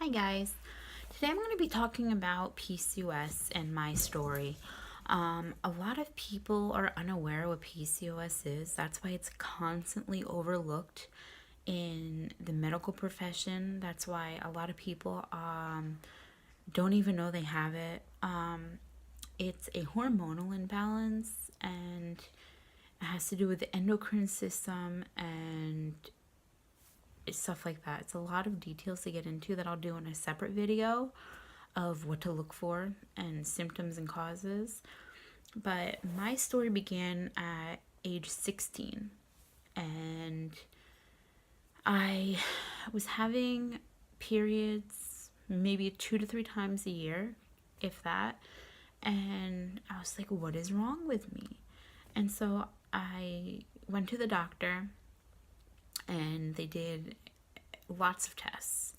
Hi guys. Today I'm going to be talking about PCOS and my story. A lot of people are unaware what PCOS is. That's why it's constantly overlooked in the medical profession. That's why a lot of people don't even know they have it. It's a hormonal imbalance and it has to do with the endocrine system and stuff like that. It's a lot of details to get into that I'll do in a separate video of what to look for and symptoms and causes. But my story began at age 16 and I was having periods maybe 2 to 3 times a year, if that. And I was like, what is wrong with me? And so I went to the doctor and they did lots of tests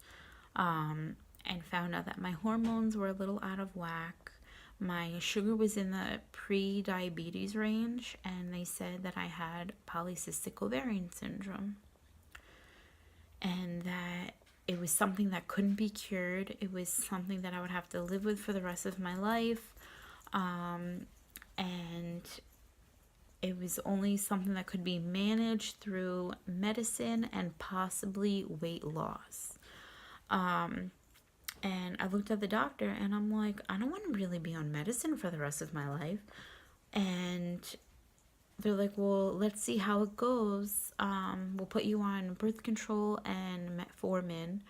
and found out that my hormones were a little out of whack. My sugar was in the pre-diabetes range, and they said that I had polycystic ovarian syndrome and that it was something that couldn't be cured. It was something that I would have to live with for the rest of my life, and it was only something that could be managed through medicine and possibly weight loss. And I looked at the doctor and I'm like, I don't want to really be on medicine for the rest of my life. And they're like, well, let's see how it goes. We'll put you on birth control and metformin,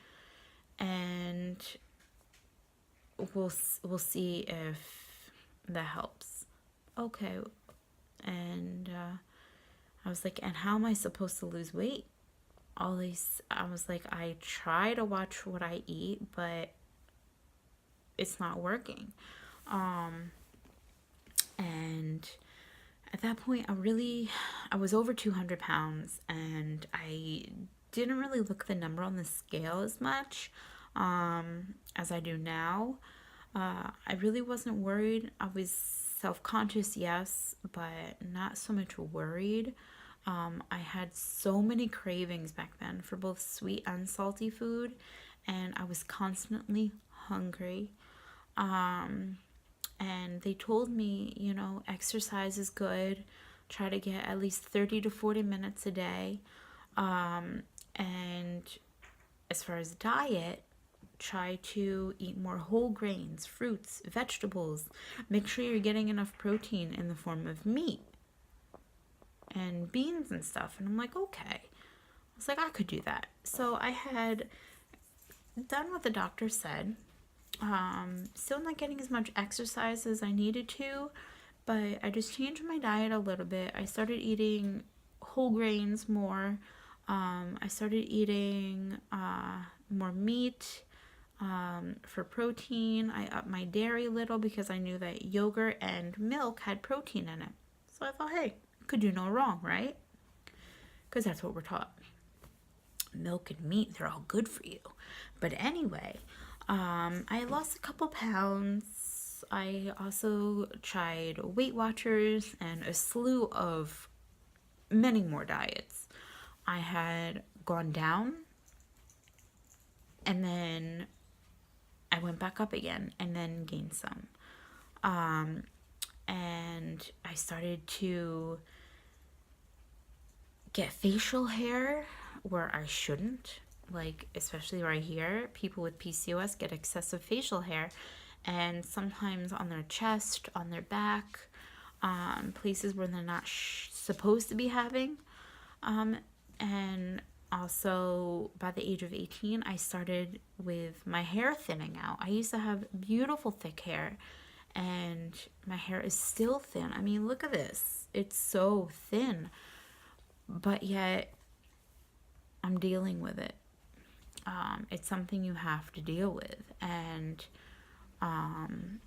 and we'll see if that helps. Okay. And I was like, and how am I supposed to lose weight? I was like, I try to watch what I eat, but it's not working. And at that point, I was over 200 pounds, and I didn't really look the number on the scale as much as I do now. I really wasn't worried. I was self-conscious, yes, but not so much worried. I had so many cravings back then for both sweet and salty food, and I was constantly hungry. And they told me, exercise is good. Try to get at least 30 to 40 minutes a day. And as far as diet, try to eat more whole grains, fruits, vegetables. Make sure you're getting enough protein in the form of meat and beans and stuff. And I'm like, okay. I was like, I could do that. So I had done what the doctor said. Still not getting as much exercise as I needed to, but I just changed my diet a little bit. I started eating whole grains more. I started eating more meat for protein. I upped my dairy a little because I knew that yogurt and milk had protein in it. So I thought, hey, could do no wrong, right? Because that's what we're taught. Milk and meat, they're all good for you. But anyway, I lost a couple pounds. I also tried Weight Watchers and a slew of many more diets. I had gone down and then I went back up again and then gained some. And I started to get facial hair where I shouldn't. Like, especially right here, people with PCOS get excessive facial hair, and sometimes on their chest, on their back, places where they're not supposed to be having. And also, by the age of 18, I started with my hair thinning out. I used to have beautiful thick hair, and my hair is still thin. I mean, look at this. It's so thin, but yet I'm dealing with it. It's something you have to deal with. And my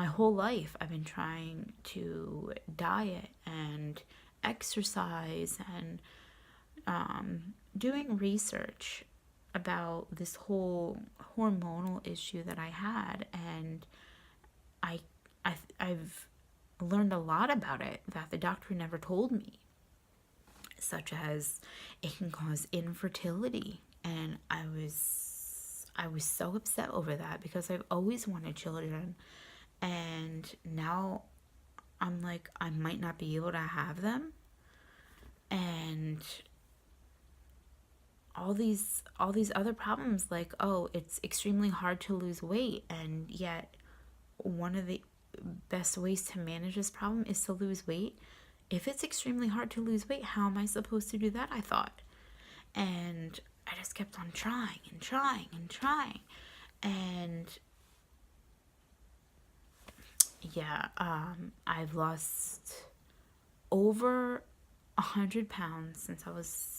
whole life I've been trying to diet and exercise and doing research about this whole hormonal issue that I had. And I've learned a lot about it that the doctor never told me, such as it can cause infertility. And I was I was so upset over that because I've always wanted children. And now I'm like, I might not be able to have them. And all these other problems, like, oh, it's extremely hard to lose weight, and yet one of the best ways to manage this problem is to lose weight. If it's extremely hard to lose weight, how am I supposed to do that? I thought. And I just kept on trying and trying and trying. And yeah, I've lost over 100 pounds since I was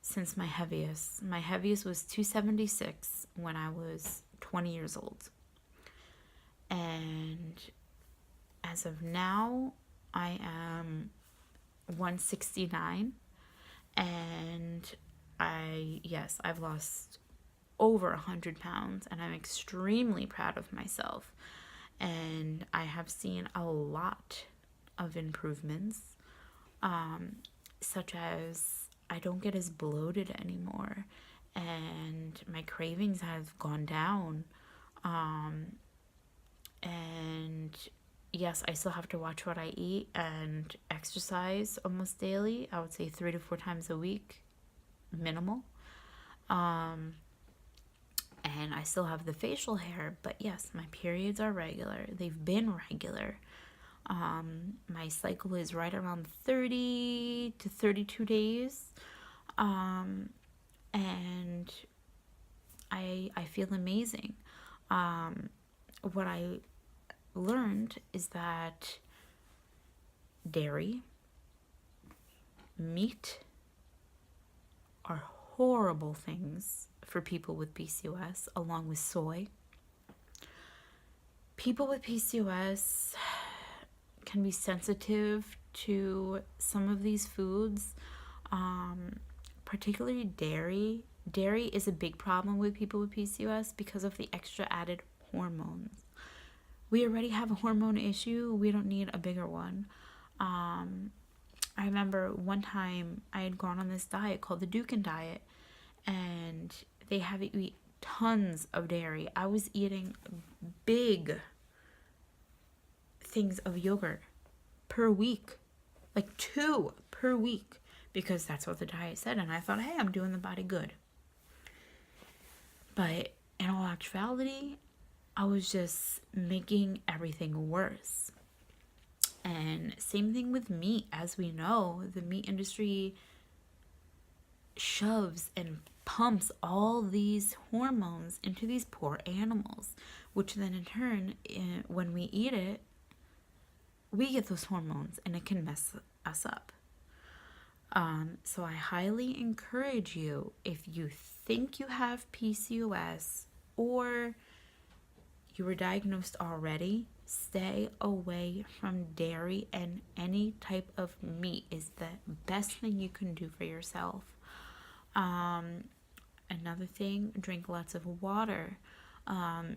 since my heaviest. My heaviest was 276 when I was 20 years old. And as of now, I am 169. And I've lost over 100 pounds, and I'm extremely proud of myself. And I have seen a lot of improvements, such as I don't get as bloated anymore, and my cravings have gone down. And yes, I still have to watch what I eat and exercise almost daily. I would say 3 to 4 times a week, minimal. And I still have the facial hair, but yes, my periods are regular. They've been regular. My cycle is right around 30 to 32 days. And I feel amazing. What I learned is that dairy, meat are horrible things for people with PCOS, along with soy. People with PCOS can be sensitive to some of these foods, particularly dairy. Dairy is a big problem with people with PCOS because of the extra added hormones. We already have a hormone issue. We don't need a bigger one. I remember one time I had gone on this diet called the Dukin diet, and they have you eat tons of dairy. I was eating big things of yogurt per week, like 2 per week, because that's what the diet said. And I thought, hey, I'm doing the body good. But in all actuality, I was just making everything worse. And same thing with meat. As we know, the meat industry shoves and pumps all these hormones into these poor animals, which then in turn, when we eat it, we get those hormones, and it can mess us up. So I highly encourage you, if you think you have PCOS or you were diagnosed already, stay away from dairy, and any type of meat is the best thing you can do for yourself. Another thing, drink lots of water.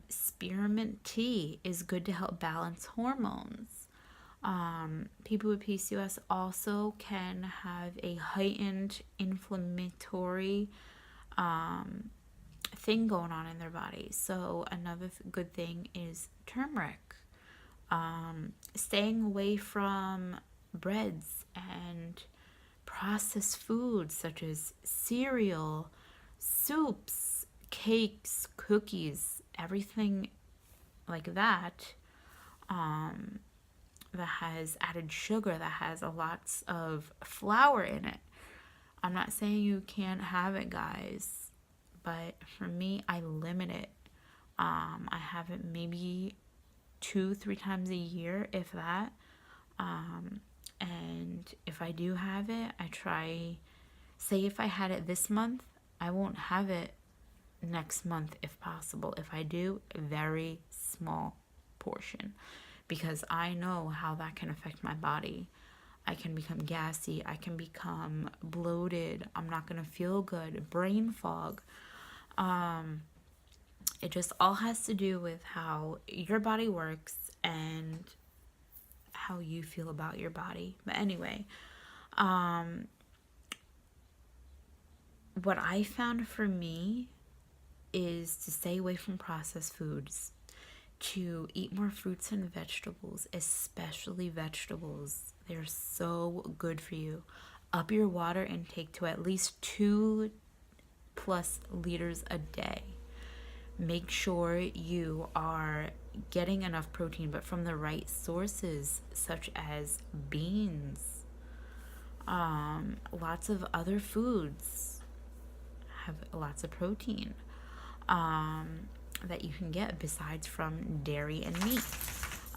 Spearmint tea is good to help balance hormones. People with PCOS also can have a heightened inflammatory thing going on in their body. So another good thing is turmeric. Staying away from breads and processed foods such as cereal, soups, cakes, cookies, everything like that, that has added sugar, that has a lots of flour in it. I'm not saying you can't have it, guys, but for me, I limit it. I have it maybe 2-3 times a year, if that. And if I do have it, I try, say if I had it this month, I won't have it next month if possible. If I do, a very small portion, because I know how that can affect my body. I can become gassy, I can become bloated, I'm not going to feel good, brain fog. It just all has to do with how your body works and how you feel about your body. But anyway, what I found for me is to stay away from processed foods, to eat more fruits and vegetables, especially vegetables. They're so good for you. Up your water intake to at least 2+ liters a day. Make sure you are getting enough protein, but from the right sources, such as beans. Lots of other foods have lots of protein that you can get besides from dairy and meat.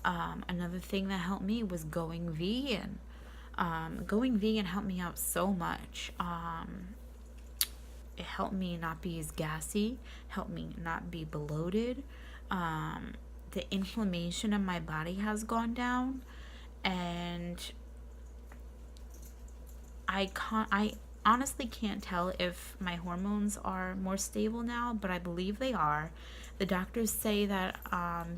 Another thing that helped me was going vegan. Going vegan helped me out so much. It helped me not be as gassy, helped me not be bloated. The inflammation in my body has gone down, and I honestly can't tell if my hormones are more stable now, but I believe they are. The doctors say that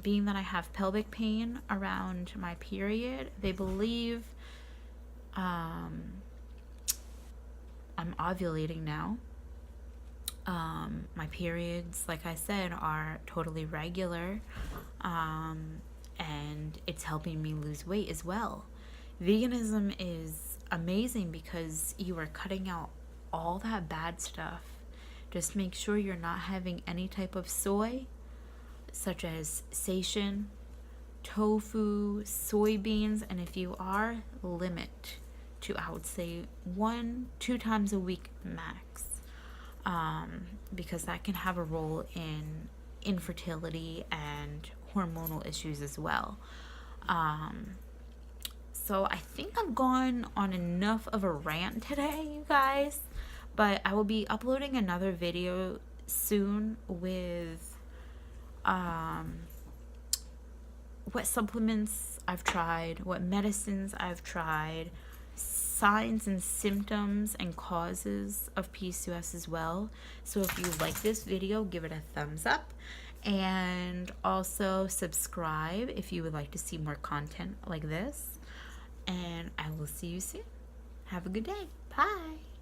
being that I have pelvic pain around my period, they believe I'm ovulating now. My periods, like I said, are totally regular, and it's helping me lose weight as well. Veganism is amazing because you are cutting out all that bad stuff. Just make sure you're not having any type of soy, such as seitan, tofu, soybeans, and if you are, limit to, I would say, 1-2 times a week max. Because that can have a role in infertility and hormonal issues as well. So I think I've gone on enough of a rant today, you guys, but I will be uploading another video soon with what supplements I've tried, what medicines I've tried, signs and symptoms and causes of PCOS as well. So if you like this video, give it a thumbs up, and also subscribe if you would like to see more content like this. And I will see you soon. Have a good day. Bye.